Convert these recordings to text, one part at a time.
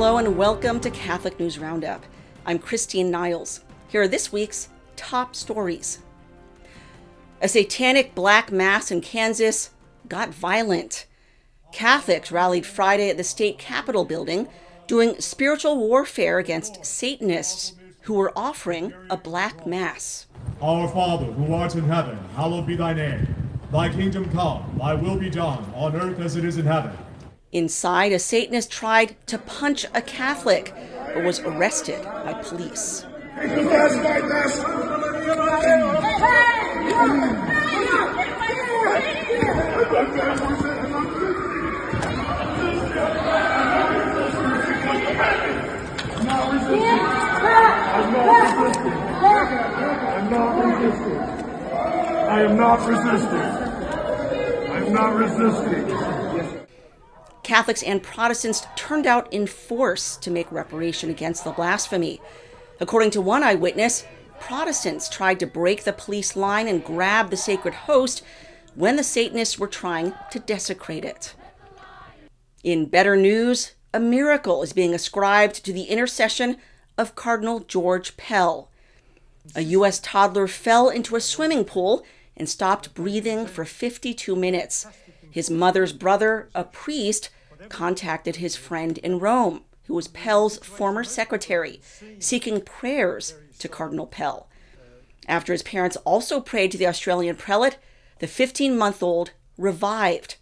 Hello and welcome to Catholic News Roundup. I'm Christine Niles. Here are this week's top stories. A satanic black mass in Kansas got violent. Catholics rallied Friday at the state capitol building doing spiritual warfare against Satanists who were offering a black mass. Our Father, who art in heaven, hallowed be thy name. Thy kingdom come, thy will be done, on earth as it is in heaven. Inside, a Satanist tried to punch a Catholic, but was arrested by police. I am not resisting. Catholics and Protestants turned out in force to make reparation against the blasphemy. According to one eyewitness, Protestants tried to break the police line and grab the sacred host when the Satanists were trying to desecrate it. In better news, a miracle is being ascribed to the intercession of Cardinal George Pell. A U.S. toddler fell into a swimming pool and stopped breathing for 52 minutes. His mother's brother, a priest, contacted his friend in Rome, who was Pell's former secretary, seeking prayers to Cardinal Pell. After his parents also prayed to the Australian prelate, the 15-month-old revived.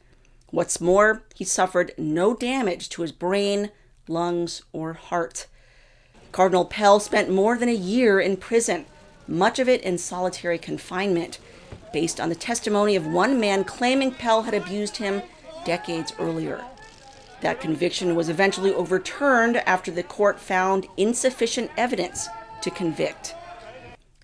What's more, he suffered no damage to his brain, lungs, or heart. Cardinal Pell spent more than a year in prison, much of it in solitary confinement, based on the testimony of one man claiming Pell had abused him decades earlier. That conviction was eventually overturned after the court found insufficient evidence to convict.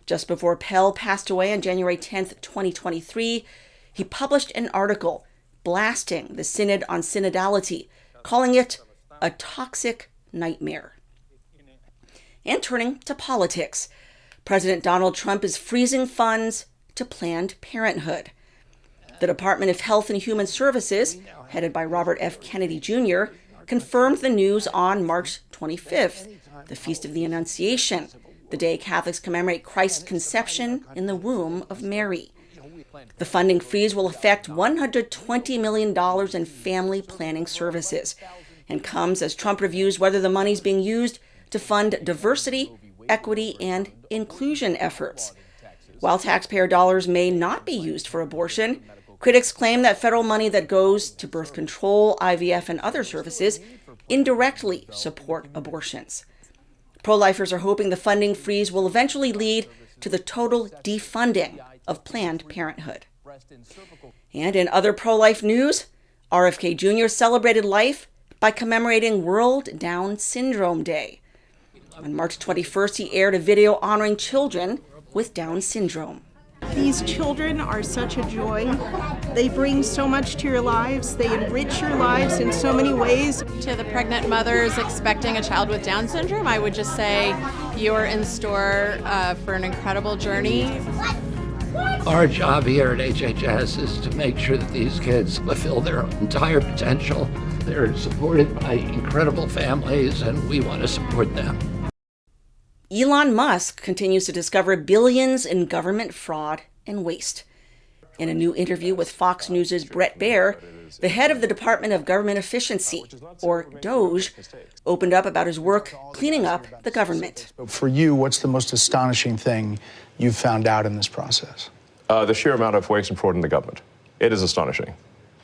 Just before Pell passed away on January 10, 2023, he published an article blasting the Synod on Synodality, calling it a toxic nightmare. And turning to politics, President Donald Trump is freezing funds to Planned Parenthood. The Department of Health and Human Services, headed by Robert F. Kennedy Jr., confirmed the news on March 25th, the Feast of the Annunciation, the day Catholics commemorate Christ's conception in the womb of Mary. The funding freeze will affect $120 million in family planning services and comes as Trump reviews whether the money is being used to fund diversity, equity, and inclusion efforts. While taxpayer dollars may not be used for abortion, critics claim that federal money that goes to birth control, IVF, and other services indirectly support abortions. Pro-lifers are hoping the funding freeze will eventually lead to the total defunding of Planned Parenthood. And in other pro-life news, RFK Jr. celebrated life by commemorating World Down Syndrome Day. On March 21st, he aired a video honoring children with Down syndrome. These children are such a joy. They bring so much to your lives. They enrich your lives in so many ways. To the pregnant mothers expecting a child with Down syndrome, I would just say you're in store for an incredible journey. Our job here at HHS is to make sure that these kids fulfill their entire potential. They're supported by incredible families, and we want to support them. Elon Musk continues to discover billions in government fraud and waste. In a new interview with Fox News' Bret Baier, the head of the Department of Government Efficiency, or DOGE, opened up about his work cleaning up the government. For you, what's the most astonishing thing you've found out in this process? The sheer amount of waste and fraud in the government. It is astonishing.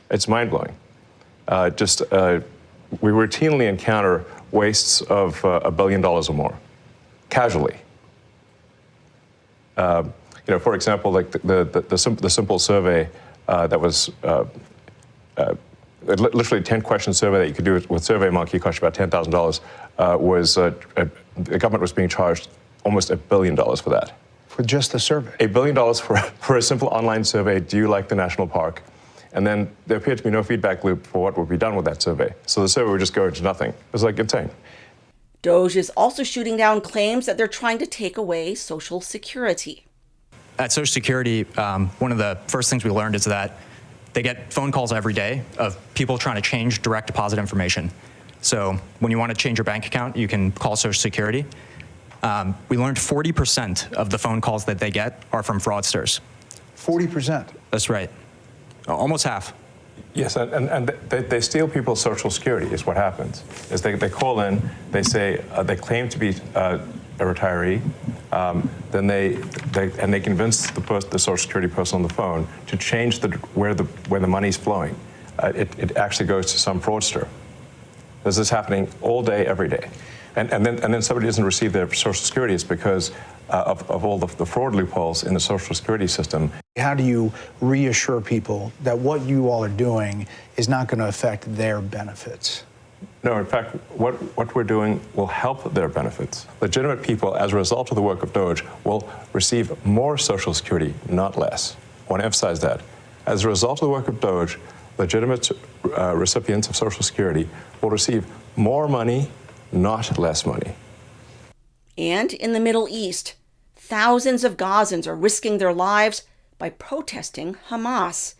It's mind-blowing. We routinely encounter wastes of $1 billion or more. Casually. For example, like the simple survey that was literally 10-question survey that you could do with SurveyMonkey, cost you about $10,000, was the government was being charged almost $1 billion for that. For just the survey? $1 billion for a simple online survey, do you like the national park? And then there appeared to be no feedback loop for what would be done with that survey. So the survey would just go into nothing. It was like insane. DOGE is also shooting down claims that they're trying to take away Social Security. At Social Security, one of the first things we learned is that they get phone calls every day of people trying to change direct deposit information. So when you want to change your bank account, you can call Social Security. We learned 40% of the phone calls that they get are from fraudsters. 40%? That's right. Almost half. Yes, and they steal people's Social Security is what happens. Is they call in, they say, they claim to be a retiree, then they convince the Social Security person on the phone to change where the money's flowing. It actually goes to some fraudster. This is happening all day, every day. And then somebody doesn't receive their Social Security. It's because of all the fraud loopholes in the Social Security system. How do you reassure people that what you all are doing is not going to affect their benefits? No, in fact, what we're doing will help their benefits. Legitimate people, as a result of the work of DOGE, will receive more Social Security, not less. I want to emphasize that. As a result of the work of DOGE, legitimate recipients of Social Security will receive more money, not less money. And in the Middle East, thousands of Gazans are risking their lives by protesting Hamas.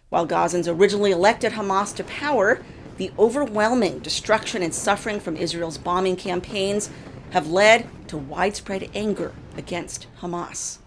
While Gazans originally elected Hamas to power, the overwhelming destruction and suffering from Israel's bombing campaigns have led to widespread anger against Hamas.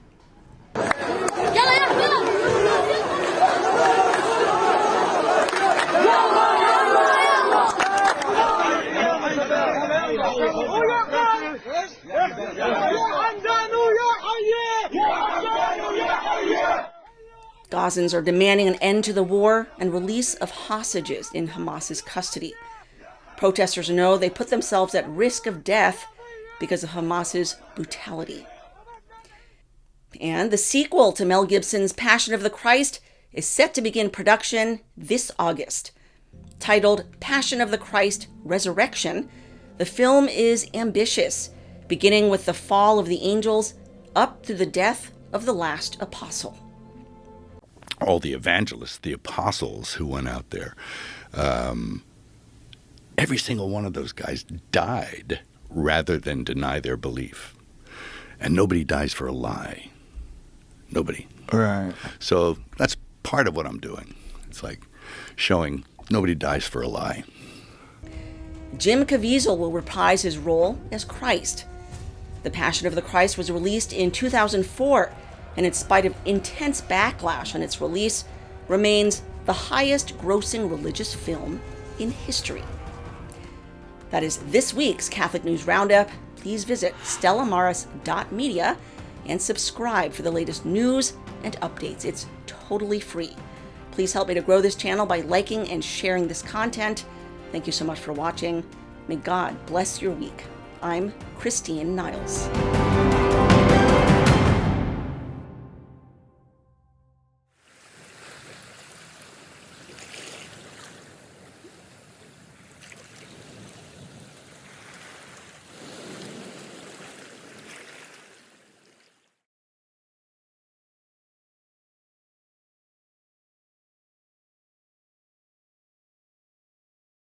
Gazans are demanding an end to the war and release of hostages in Hamas's custody. Protesters know they put themselves at risk of death because of Hamas's brutality. And the sequel to Mel Gibson's Passion of the Christ is set to begin production this August. Titled Passion of the Christ Resurrection, the film is ambitious, beginning with the fall of the angels up to the death of the last apostle. All the evangelists, the apostles who went out there, every single one of those guys died rather than deny their belief. And nobody dies for a lie. Nobody. Right. So that's part of what I'm doing. It's like showing nobody dies for a lie. Jim Caviezel will reprise his role as Christ. The Passion of the Christ was released in 2004, and in spite of intense backlash on its release, remains the highest-grossing religious film in history. That is this week's Catholic News Roundup. Please visit stellamaris.media and subscribe for the latest news and updates. It's totally free. Please help me to grow this channel by liking and sharing this content. Thank you so much for watching. May God bless your week. I'm Christine Niles.